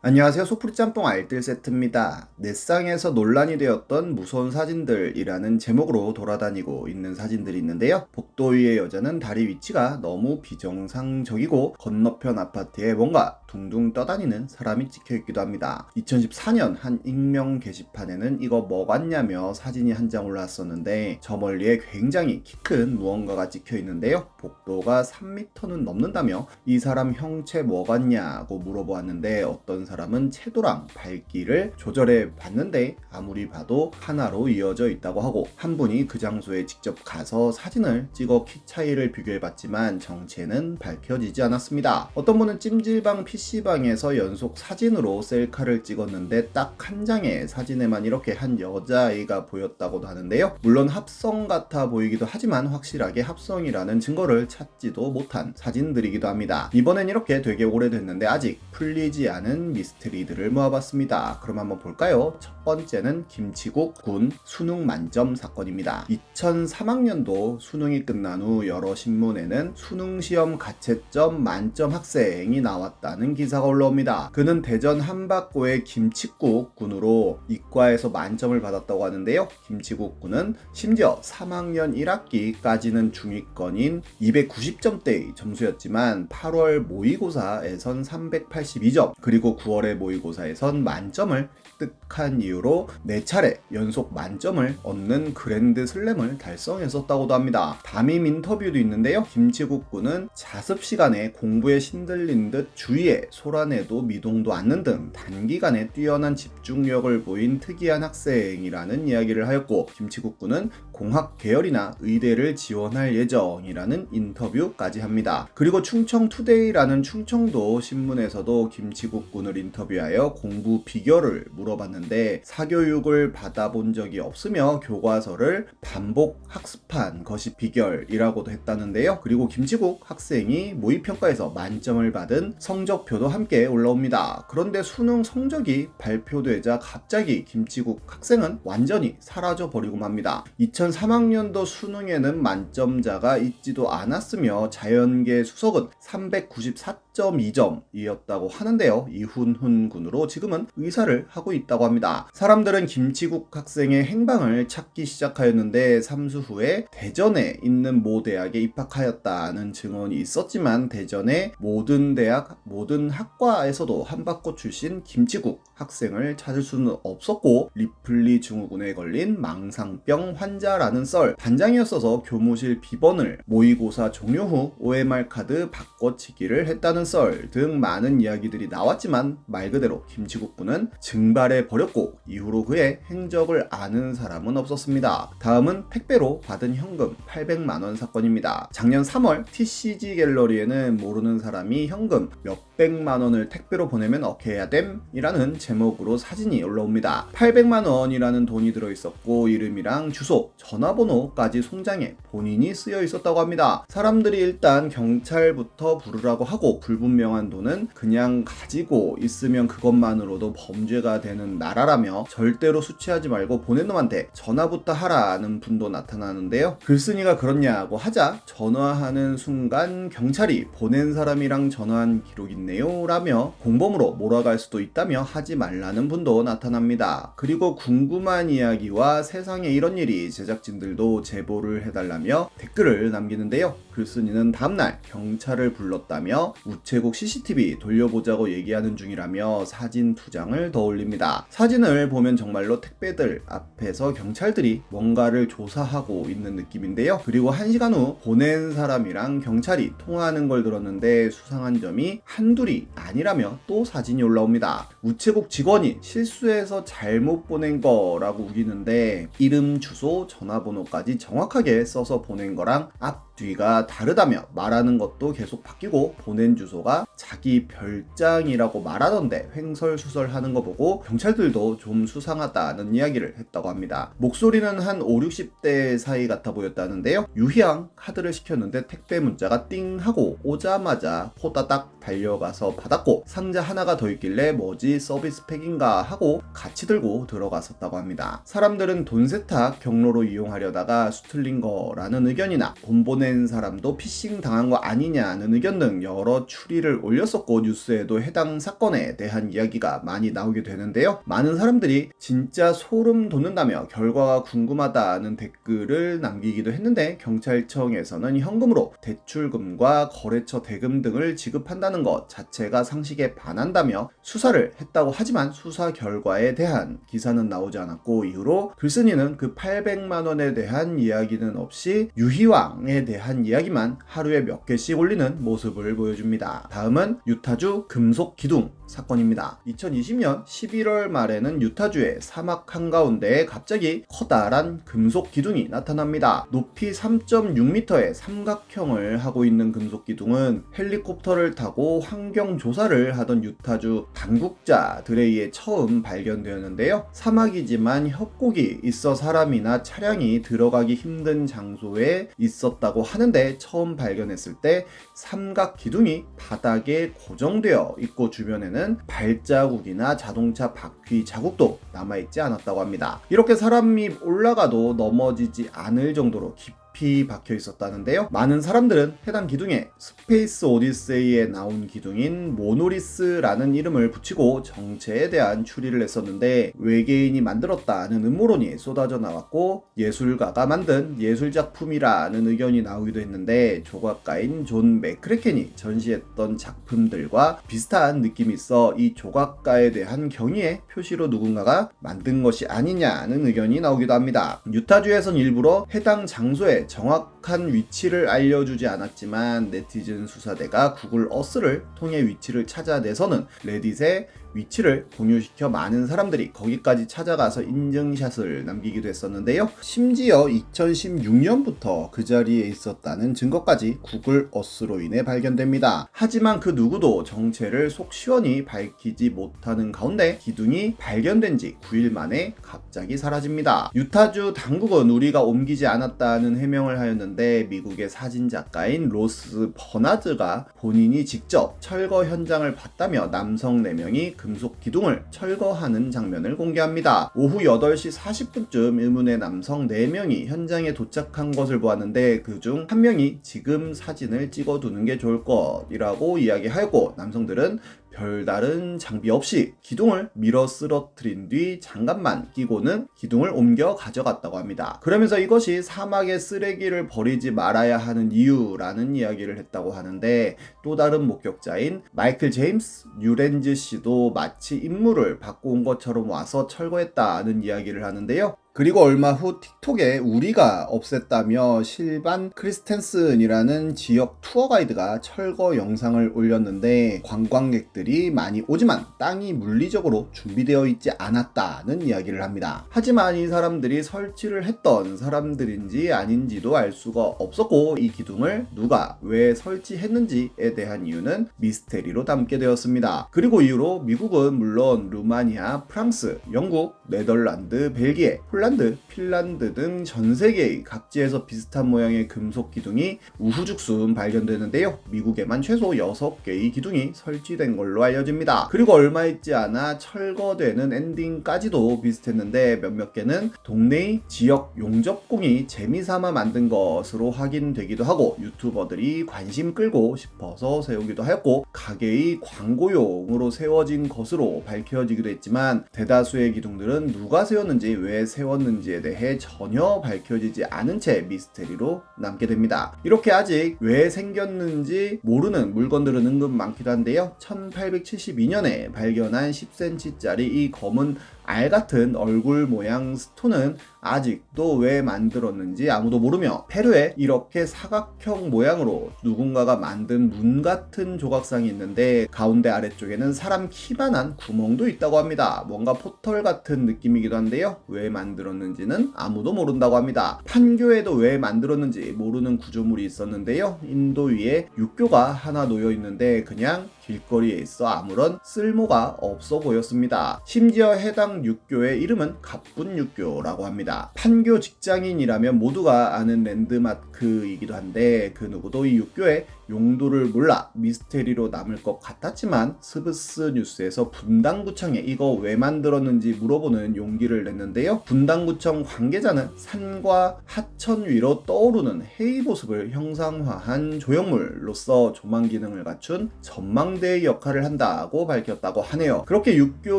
안녕하세요. 소프리 짬뽕 알뜰 세트입니다. 넷상에서 논란이 되었던 무서운 사진들이라는 제목으로 돌아다니고 있는 사진들이 있는데요. 복도 위의 여자는 다리 위치가 너무 비정상적이고 건너편 아파트에 뭔가 둥둥 떠다니는 사람이 찍혀있기도 합니다. 2014년 한 익명 게시판에는 이거 뭐 같냐며 사진이 한 장 올라왔었는데 저 멀리에 굉장히 키 큰 무언가가 찍혀있는데요. 복도가 3m는 넘는다며 이 사람 형체 뭐 같냐고 물어보았는데 어떤 사람은 채도랑 밝기를 조절해 봤는데 아무리 봐도 하나로 이어져 있다고 하고, 한 분이 그 장소에 직접 가서 사진을 찍어 키 차이를 비교해 봤지만 정체는 밝혀지지 않았습니다. 어떤 분은 찜질방 PC방에서 연속 사진으로 셀카를 찍었는데 딱 한 장의 사진에만 이렇게 한 여자아이가 보였다고도 하는데요. 물론 합성 같아 보이기도 하지만 확실하게 합성이라는 증거를 찾지도 못한 사진들이기도 합니다. 이번엔 이렇게 되게 오래됐는데 아직 풀리지 않은 미스터리들을 모아봤습니다. 그럼 한번 볼까요? 첫 번째는 김치국 군 수능 만점 사건입니다. 2003학년도 수능이 끝난 후 여러 신문에는 수능시험 가채점 만점 학생이 나왔다는 기사가 올라옵니다. 그는 대전 한박고의 김치국 군으로 이과에서 만점을 받았다고 하는데요. 김치국 군은 심지어 3학년 1학기까지는 중위권인 290점대의 점수였지만 8월 모의고사에선 382점, 그리고 9월의 모의고사에선 만점을 획득한 이유로 4차례 연속 만점을 얻는 그랜드 슬램을 달성했었다고도 합니다. 담임 인터뷰도 있는데요. 김치국 군은 자습 시간에 공부에 신들린 듯 주위에 소란에도 미동도 않는 등 단기간에 뛰어난 집중력을 보인 특이한 학생이라는 이야기를 하였고, 김치국 군은 공학 계열이나 의대를 지원할 예정이라는 인터뷰까지 합니다. 그리고 충청투데이라는 충청도 신문에서도 김치국 군을 인터뷰하여 공부 비결을 물어봤는데 사교육을 받아본 적이 없으며 교과서를 반복 학습한 것이 비결이라고도 했다는데요. 그리고 김치국 학생이 모의평가에서 만점을 받은 성적표도 함께 올라옵니다. 그런데 수능 성적이 발표되자 갑자기 김치국 학생은 완전히 사라져버리고 맙니다. 2003학년도 수능에는 만점자가 있지도 않았으며 자연계 수석은 394.2점이었다고 하는데요. 이훈훈 군으로 지금은 의사를 하고 있다고 합니다. 사람들은 김치국 학생의 행방을 찾기 시작하였는데 삼수 후에 대전에 있는 모 대학에 입학하였다는 증언이 있었지만 대전의 모든 대학, 모든 학과에서도 한박고 출신 김치국 학생을 찾을 수는 없었고, 리플리 증후군에 걸린 망상병 환자라는 썰, 반장이었어서 교무실 비번을 모의고사 종료 후 OMR 카드 바꿔치기를 했다는 썰 등 많은 이야기들이 나왔지만 말 그대로 김치국 군은 증발해 버렸고 이후로 그의 행적을 아는 사람은 없었습니다. 다음은 택배로 받은 현금 800만원 사건입니다. 작년 3월 TCG 갤러리에는 모르는 사람이 현금 몇백만원을 택배로 보내면 어떻게 해야 됨? 이라는 제목으로 사진이 올라옵니다. 800만원이라는 돈이 들어있었고 이름이랑 주소, 전화번호까지 송장에 본인이 쓰여 있었다고 합니다. 사람들이 일단 경찰부터 부르라고 하고, 불분명한 돈은 그냥 가지고 있으면 그것만으로도 범죄가 되는 나라라며 절대로 수취하지 말고 보낸 놈한테 전화부터 하라는 분도 나타나는데요. 글쓴이가 그렇냐고 하자 전화하는 순간 경찰이 보낸 사람이랑 전화한 기록 있네요 라며 공범으로 몰아갈 수도 있다며 하지 말라는 분도 나타납니다. 그리고 궁금한 이야기와 세상에 이런 일이 제작진들도 제보를 해달라며 댓글을 남기는데요. 글쓴이는 다음날 경찰을 불렀다며 우체국 CCTV 돌려보자고 얘기하는 중이라며 사진 2장을 더 올립니다. 사진을 보면 정말로 택배들 앞에서 경찰들이 뭔가를 조사하고 있는 느낌인데요. 그리고 1시간 후 보낸 사람이랑 경찰이 통화하는 걸 들었는데 수상한 점이 한둘이 아니라며 또 사진이 올라옵니다. 우체국 직원이 실수해서 잘못 보낸 거라고 우기는데 이름, 주소, 전화번호까지 정확하게 써서 보낸 거랑 앞뒤가 다르다며 말하는 것도 계속 바뀌고 보낸 주소가 자기 별장이라고 말하던데 횡설수설하는 거 보고 경찰들도 좀 수상하다는 이야기를 했다고 합니다. 목소리는 한 5, 60대 사이 같아 보였다는데요. 유희양 카드를 시켰는데 택배 문자가 띵 하고 오자마자 호다닥 달려가서 받았고, 않았고 상자 하나가 더 있길래 뭐지 서비스 팩인가 하고 같이 들고 들어갔었다고 합니다. 사람들은 돈 세탁 경로로 이용하려다가 수틀린 거라는 의견이나 돈 보낸 사람도 피싱 당한 거 아니냐는 의견 등 여러 추리를 올렸었고 뉴스에도 해당 사건에 대한 이야기가 많이 나오게 되는데요. 많은 사람들이 진짜 소름 돋는다며 결과가 궁금하다는 댓글을 남기기도 했는데 경찰청에서는 현금으로 대출금과 거래처 대금 등을 지급한다는 것 자체가 상식에 반한다며 수사를 했다고 하지만 수사 결과에 대한 기사는 나오지 않았고 이후로 글쓴이는 그 800만 원에 대한 이야기는 없이 유희왕에 대한 이야기만 하루에 몇 개씩 올리는 모습을 보여줍니다. 다음은 유타주 금속 기둥 사건입니다. 2020년 11월 말에는 유타주의 사막 한가운데에 갑자기 커다란 금속 기둥이 나타납니다. 높이 3.6m의 삼각형을 하고 있는 금속 기둥은 헬리콥터를 타고 환경 조사를 하던 유타주 당국자들에 의해 처음 발견되었는데요. 사막이지만 협곡이 있어 사람이나 차량이 들어가기 힘든 장소에 있었다고 하는데 처음 발견했을 때 삼각 기둥이 바닥에 고정되어 있고 주변에는 발자국이나 자동차 바퀴 자국도 남아있지 않았다고 합니다. 이렇게 사람이 올라가도 넘어지지 않을 정도로 깊이 박혀 있었다는데요. 많은 사람들은 해당 기둥에 스페이스 오디세이에 나온 기둥인 모노리스라는 이름을 붙이고 정체에 대한 추리를 했었는데 외계인이 만들었다는 음모론이 쏟아져 나왔고 예술가가 만든 예술작품이라는 의견이 나오기도 했는데 조각가인 존 맥크레켄이 전시했던 작품들과 비슷한 느낌이 있어 이 조각가에 대한 경의의 표시로 누군가가 만든 것이 아니냐는 의견이 나오기도 합니다. 유타주에선 일부러 해당 장소에 정확한 위치를 알려주지 않았지만 네티즌 수사대가 구글 어스를 통해 위치를 찾아내서는 레딧에 위치를 공유시켜 많은 사람들이 거기까지 찾아가서 인증샷을 남기기도 했었는데요. 심지어 2016년부터 그 자리에 있었다는 증거까지 구글 어스로 인해 발견됩니다. 하지만 그 누구도 정체를 속 시원히 밝히지 못하는 가운데 기둥이 발견된 지 9일 만에 갑자기 사라집니다. 유타주 당국은 우리가 옮기지 않았다는 해명을 하였는데 미국의 사진작가인 로스 버나드가 본인이 직접 철거 현장을 봤다며 남성 4명이 금속 기둥을 철거하는 장면을 공개합니다. 오후 8시 40분쯤 의문의 남성 4명이 현장에 도착한 것을 보았는데 그중 한 명이 지금 사진을 찍어두는 게 좋을 것이라고 이야기하였고 남성들은 별다른 장비 없이 기둥을 밀어 쓰러뜨린 뒤 장갑만 끼고는 기둥을 옮겨 가져갔다고 합니다. 그러면서 이것이 사막에 쓰레기를 버리지 말아야 하는 이유라는 이야기를 했다고 하는데 또 다른 목격자인 마이클 제임스 뉴렌즈 씨도 마치 임무를 받고 온 것처럼 와서 철거했다는 이야기를 하는데요. 그리고 얼마 후 틱톡에 우리가 없앴다며 실반 크리스텐슨이라는 지역 투어 가이드가 철거 영상을 올렸는데 관광객들이 많이 오지만 땅이 물리적으로 준비되어 있지 않았다는 이야기를 합니다. 하지만 이 사람들이 설치를 했던 사람들인지 아닌지도 알 수가 없었고 이 기둥을 누가 왜 설치했는지에 대한 이유는 미스테리로 남게 되었습니다. 그리고 이후로 미국은 물론 루마니아, 프랑스, 영국, 네덜란드, 벨기에, 폴란드, 핀란드 등 전 세계의 각지에서 비슷한 모양의 금속 기둥이 우후죽순 발견되는데요. 미국에만 최소 6개의 기둥이 설치된 걸로 알려집니다. 그리고 얼마 있지 않아 철거되는 엔딩까지도 비슷했는데 몇몇 개는 동네의 지역 용접공이 재미삼아 만든 것으로 확인되기도 하고 유튜버들이 관심 끌고 싶어서 세우기도 하였고 가게의 광고용으로 세워진 것으로 밝혀지기도 했지만 대다수의 기둥들은 누가 세웠는지 왜 세웠는지에 대해 전혀 밝혀지지 않은 채 미스테리로 남게 됩니다. 이렇게 아직 왜 생겼는지 모르는 물건들은 은근 많기도 한데요. 1872년에 발견한 10cm짜리 이 검은 알 같은 얼굴 모양 스톤은 아직도 왜 만들었는지 아무도 모르며 페루에 이렇게 사각형 모양으로 누군가가 만든 문 같은 조각상이 있는데 가운데 아래쪽에는 사람 키만한 구멍도 있다고 합니다. 뭔가 포털 같은 느낌이기도 한데요. 왜 만들었는지는 아무도 모른다고 합니다. 판교에도 왜 만들었는지 모르는 구조물이 있었는데요. 인도 위에 육교가 하나 놓여 있는데 그냥 길거리에 있어 아무런 쓸모가 없어 보였습니다. 심지어 해당 육교의 이름은 갑분육교라고 합니다. 판교 직장인이라면 모두가 아는 랜드마크이기도 한데 그 누구도 이 육교에 용도를 몰라 미스테리로 남을 것 같았지만 스브스 뉴스에서 분당구청에 이거 왜 만들었는지 물어보는 용기를 냈는데요. 분당구청 관계자는 산과 하천 위로 떠오르는 해의 모습을 형상화한 조형물로서 조망 기능을 갖춘 전망대의 역할을 한다고 밝혔다고 하네요. 그렇게 육교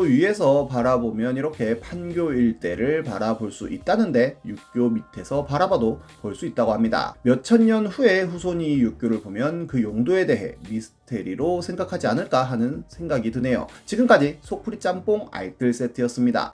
위에서 바라보면 이렇게 판교 일대를 바라볼 수 있다는데 육교 밑에서 바라봐도 볼 수 있다고 합니다. 몇천 년 후에 후손이 이 육교를 보면 그 용도에 대해 미스테리로 생각하지 않을까 하는 생각이 드네요. 지금까지 속풀이 짬뽕 알뜰 세트였습니다.